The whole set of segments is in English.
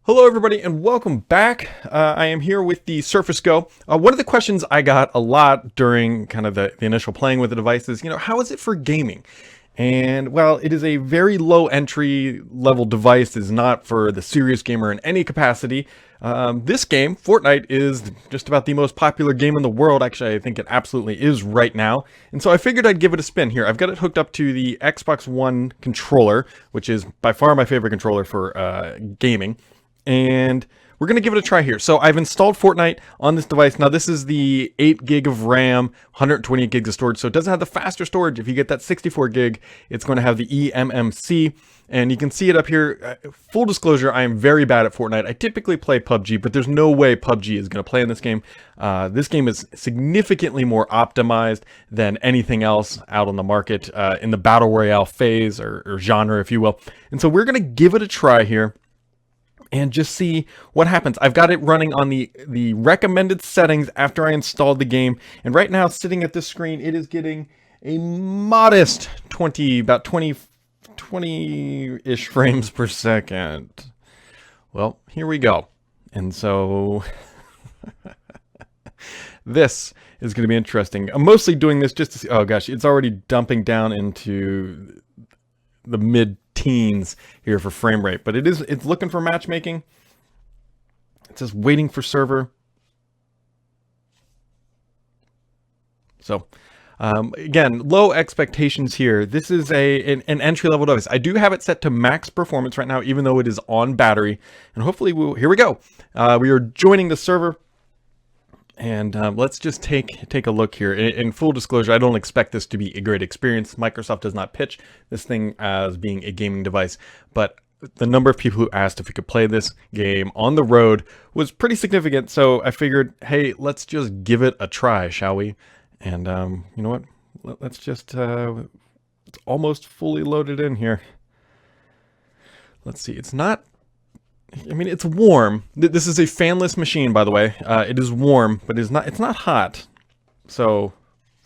Hello everybody and welcome back. I am here with the Surface Go. One of the questions I got a lot during kind of the initial playing with the device is, how is it for gaming? And well, it is a very low entry level device. It is not for the serious gamer in any capacity. This game, Fortnite, is just about the most popular game in the world. Actually, I think it absolutely is right now. And so I figured I'd give it a spin here. I've got it hooked up to the Xbox One controller, which is by far my favorite controller for gaming. And we're going to give it a try here. So I've installed Fortnite on this device. Now this is the 8 gig of RAM, 128 gigs of storage. So it doesn't have the faster storage. If you get that 64 gig, it's going to have the eMMC. And you can see it up here. Full disclosure, I am very bad at Fortnite. I typically play PUBG, but there's no way PUBG is going to play in this game. This game is significantly more optimized than anything else out on the market in the Battle Royale phase or genre, if you will. And so we're going to give it a try here and just see what happens. I've got it running on the recommended settings after I installed the game. And right now, sitting at this screen, it is getting a modest 20-ish frames per second. Well, here we go. And so this is going to be interesting. I'm mostly doing this just to see, oh gosh, it's already dumping down into the mid-teens here for frame rate, but it's looking for matchmaking. It says waiting for server. So again, low expectations here. This is an entry-level device. I do have it set to max performance right now, even though it is on battery, and hopefully here we go. We are joining the server. And let's just take a look here. In full disclosure, I don't expect this to be a great experience. Microsoft does not pitch this thing as being a gaming device, but the number of people who asked if we could play this game on the road was pretty significant. So I figured, hey, let's just give it a try, shall we? And you know what? Let's just, it's almost fully loaded in here. Let's see, it's not, I mean, it's warm. This is a fanless machine, by the way. It is warm, but it's not hot. So,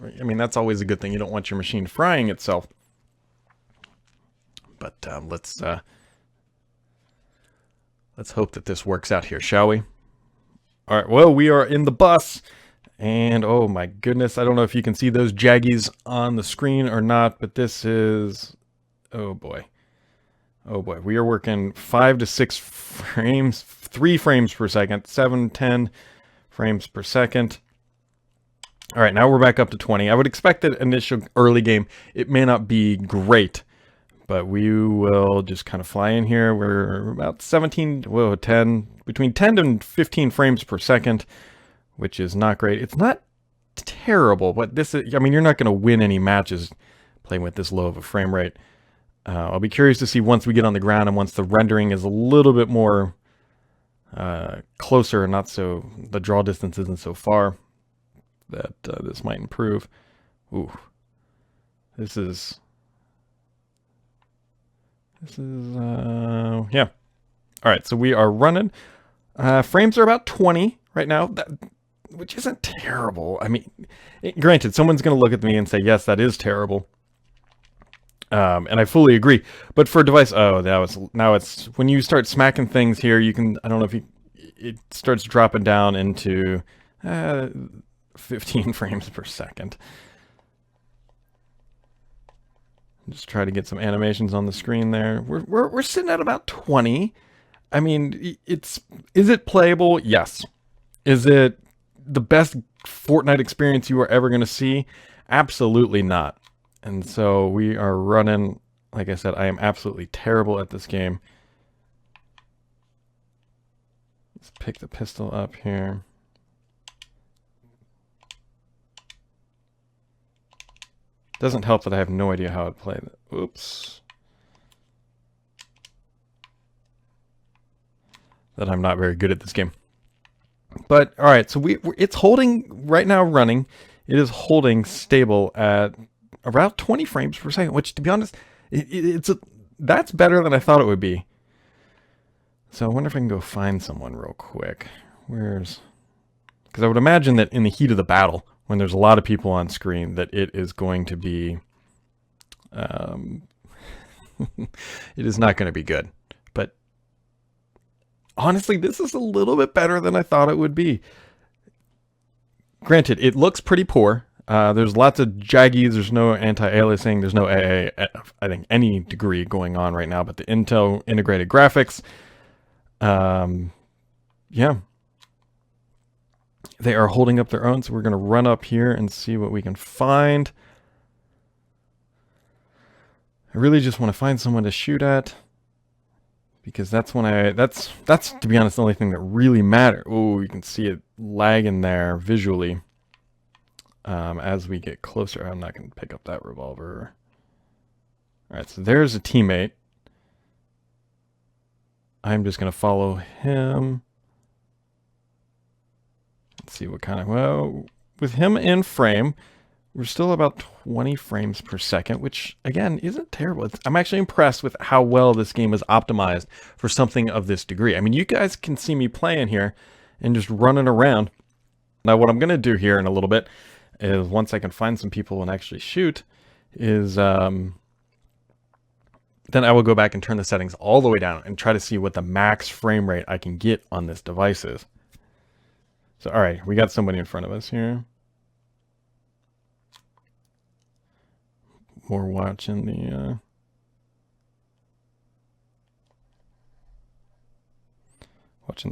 I mean, that's always a good thing. You don't want your machine frying itself. But let's hope that this works out here, shall we? All right. Well, we are in the bus, and oh my goodness, I don't know if you can see those jaggies on the screen or not, but this is, oh boy. Oh boy, we are working 5 to 6 frames, 3 frames per second, 7, 10 frames per second. All right, now we're back up to 20. I would expect that initial early game, it may not be great, but we will just kind of fly in here. We're about 17, whoa, 10, between 10 and 15 frames per second, which is not great. It's not terrible, but this is, I mean, you're not going to win any matches playing with this low of a frame rate. I'll be curious to see once we get on the ground and once the rendering is a little bit more closer and not so, the draw distance isn't so far, that this might improve. Ooh, this is yeah. All right, so we are running. Frames are about 20 right now, which isn't terrible. I mean, granted, someone's going to look at me and say, yes, that is terrible. And I fully agree, but for a device, oh, now it's when you start smacking things here, you can, I don't know if it starts dropping down into 15 frames per second. Just try to get some animations on the screen there. We're sitting at about 20. I mean, is it playable? Yes. Is it the best Fortnite experience you are ever going to see? Absolutely not. And so we are running, like I said, I am absolutely terrible at this game. Let's pick the pistol up here. Doesn't help that I have no idea how to play it. Oops. That I'm not very good at this game. But, all right, so it's holding right now running. It is holding stable at around 20 frames per second, which, to be honest, that's better than I thought it would be. So I wonder if I can go find someone real quick. Because I would imagine that in the heat of the battle, when there's a lot of people on screen, that it is going to be, it is not going to be good. But honestly, this is a little bit better than I thought it would be. Granted, it looks pretty poor. There's lots of jaggies. There's no anti-aliasing. There's no I think, any degree going on right now. But the Intel integrated graphics, yeah, they are holding up their own. So we're going to run up here and see what we can find. I really just want to find someone to shoot at, because that's when that's to be honest the only thing that really matters. Oh, you can see it lagging there visually. As we get closer, I'm not going to pick up that revolver. All right, so there's a teammate. I'm just going to follow him. Let's see what kind of, well, with him in frame, we're still about 20 frames per second, which again isn't terrible. I'm actually impressed with how well this game is optimized for something of this degree. I mean, you guys can see me playing here and just running around. Now, what I'm going to do here in a little bit is, once I can find some people and actually shoot, is then I will go back and turn the settings all the way down and try to see what the max frame rate I can get on this device is. So, all right, we got somebody in front of us here. More watching the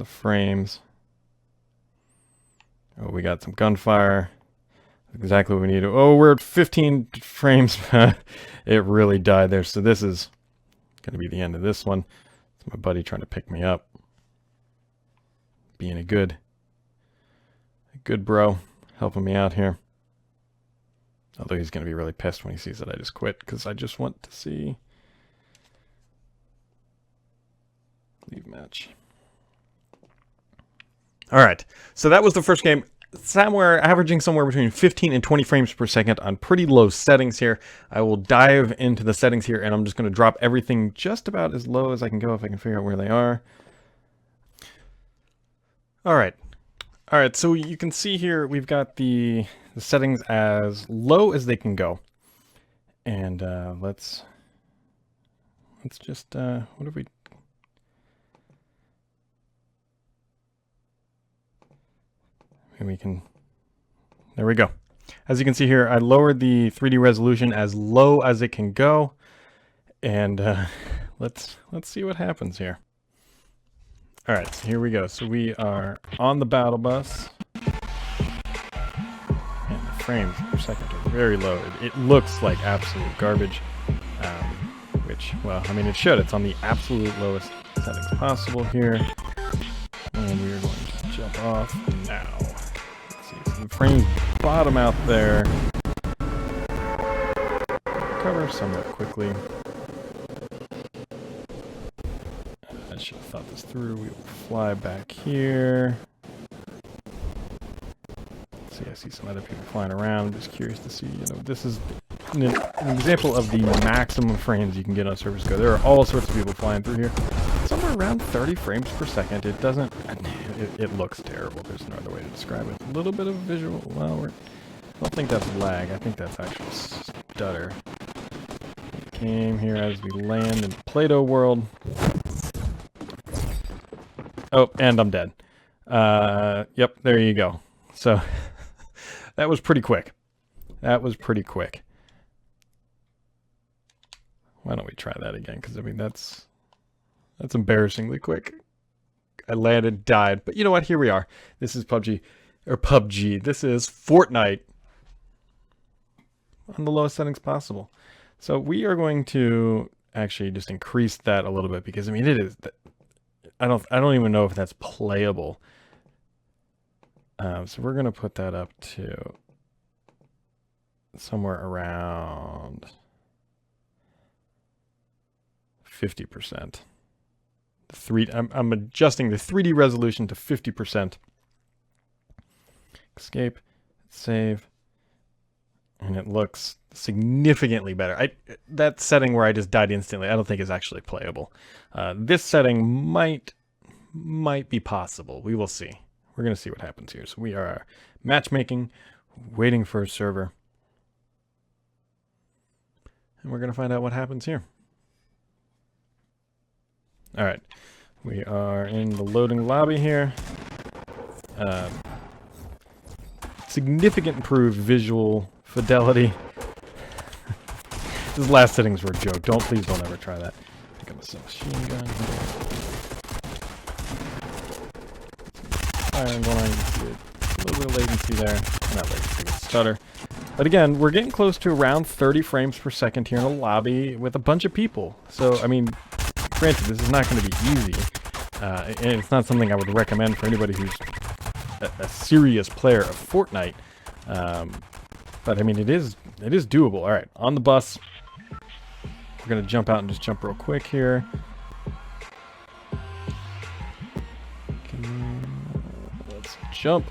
frames. Oh, we got some gunfire. Exactly what we need. Oh, we're at 15 frames. It really died there. So this is going to be the end of this one. It's my buddy trying to pick me up. Being a good bro, helping me out here. Although he's going to be really pissed when he sees that I just quit, because I just want to see. Leave match. All right, so that was the first game. Averaging somewhere between 15 and 20 frames per second on pretty low settings here. I will dive into the settings here, and I'm just going to drop everything just about as low as I can go if I can figure out where they are. All right, so you can see here we've got the settings as low as they can go. And let's just, what have we... And we can, there we go. As you can see here, I lowered the 3D resolution as low as it can go. And let's see what happens here. All right, so here we go. So we are on the battle bus. And the frames per second are very low. It looks like absolute garbage. Which, well, I mean, it should. It's on the absolute lowest settings possible here. And we are going to jump off now. Let's see, so the frames bottom out there. Recover somewhat quickly. I should have thought this through. We will fly back here. Let's see, I see some other people flying around. I'm just curious to see, this is an example of the maximum frames you can get on Surface Go. There are all sorts of people flying through here. Somewhere around 30 frames per second. It doesn't, it looks terrible. There's no other way to describe it. A little bit of visual, well, I don't think that's lag. I think that's actually stutter. Came here as we land in Play-Doh world. Oh, and I'm dead. Yep, there you go. So, that was pretty quick. That was pretty quick. Why don't we try that again? Because, I mean, that's embarrassingly quick. I landed, died. But you know what? Here we are. This is PUBG. This is Fortnite on the lowest settings possible. So we are going to actually just increase that a little bit, because, I mean, it is... I don't even know if that's playable. So we're going to put that up to somewhere around 50%. I'm adjusting the 3D resolution to 50%. Escape, save, and it looks significantly better. That setting where I just died instantly, I don't think is actually playable. This setting might be possible. We will see. We're going to see what happens here. So we are matchmaking, waiting for a server. And we're going to find out what happens here. All right. We are in the loading lobby here. Significant improved visual fidelity. These last settings were a joke. Please don't ever try that. Pick up a submachine gun here. Firing going on. You can see a little bit of latency there. Not latency, but stutter. But again, we're getting close to around 30 frames per second here in a lobby with a bunch of people. So, I mean, granted, this is not going to be easy. And it's not something I would recommend for anybody who's a serious player of Fortnite. But I mean, it is doable. All right, on the bus. We're going to jump out and just jump real quick here. Let's jump.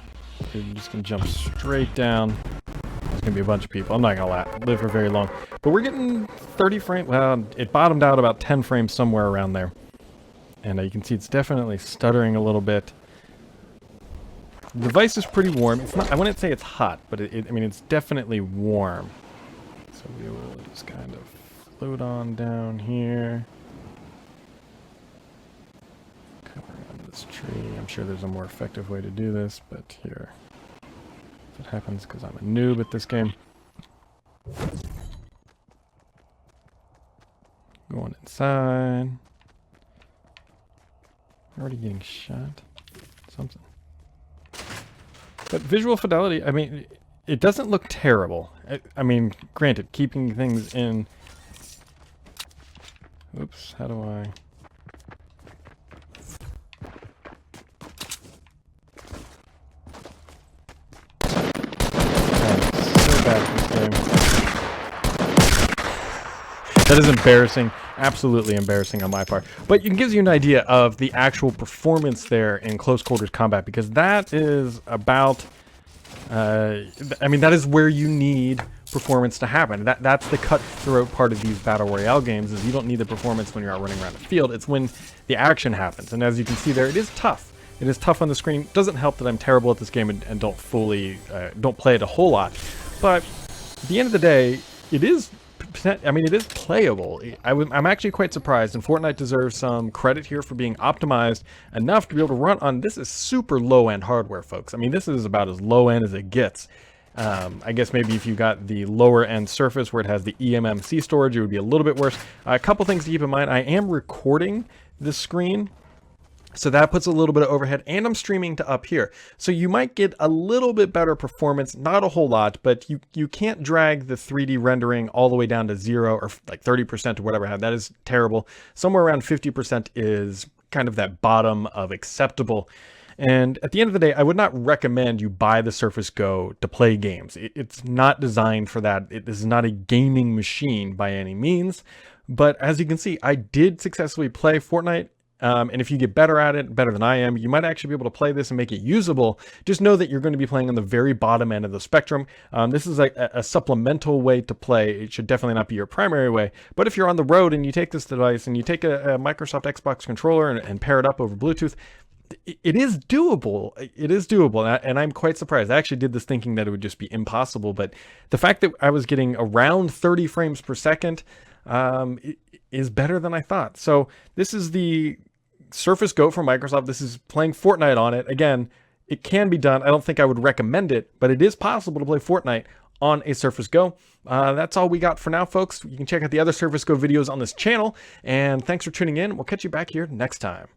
We're just going to jump straight down. There's going to be a bunch of people. I'm not going to live for very long. But we're getting 30 frames. Well, it bottomed out about 10 frames somewhere around there. And you can see it's definitely stuttering a little bit. The device is pretty warm. It's not. I wouldn't say it's hot, but I mean, it's definitely warm. So we will just kind of float on down here. Cover around this tree. I'm sure there's a more effective way to do this, but here. If it happens because I'm a noob at this game. Going inside. Already getting shot. Something. But visual fidelity, I mean, it doesn't look terrible. I mean, granted, keeping things in... Oops, how do I... So bad at this game. That is embarrassing. Absolutely embarrassing on my part. But it gives you an idea of the actual performance there in close quarters combat, because that is about... I mean, that is where you need performance to happen. That's the cutthroat part of these Battle Royale games, is you don't need the performance when you're out running around the field. It's when the action happens. And as you can see there, it is tough. It is tough on the screen. It doesn't help that I'm terrible at this game and don't play it a whole lot. But at the end of the day, it is... I mean, it is playable. I'm actually quite surprised, and Fortnite deserves some credit here for being optimized enough to be able to run on... This is super low-end hardware, folks. I mean, this is about as low-end as it gets. I guess maybe if you got the lower-end Surface where it has the eMMC storage, it would be a little bit worse. A couple things to keep in mind. I am recording this screen, so that puts a little bit of overhead, and I'm streaming to up here. So you might get a little bit better performance, not a whole lot, but you can't drag the 3D rendering all the way down to 0 or like 30% or whatever. That is terrible. Somewhere around 50% is kind of that bottom of acceptable. And at the end of the day, I would not recommend you buy the Surface Go to play games. It's not designed for that. It is not a gaming machine by any means. But as you can see, I did successfully play Fortnite. And if you get better at it, better than I am, you might actually be able to play this and make it usable. Just know that you're going to be playing on the very bottom end of the spectrum. This is a supplemental way to play. It should definitely not be your primary way. But if you're on the road and you take this device and you take a Microsoft Xbox controller and pair it up over Bluetooth, it is doable. It is doable. And I'm quite surprised. I actually did this thinking that it would just be impossible. But the fact that I was getting around 30 frames per second is better than I thought. So this is the Surface Go from Microsoft. This is playing Fortnite on it. Again, it can be done. I don't think I would recommend it, but it is possible to play Fortnite on a Surface Go. That's all we got for now, folks. You can check out the other Surface Go videos on this channel. And thanks for tuning in. We'll catch you back here next time.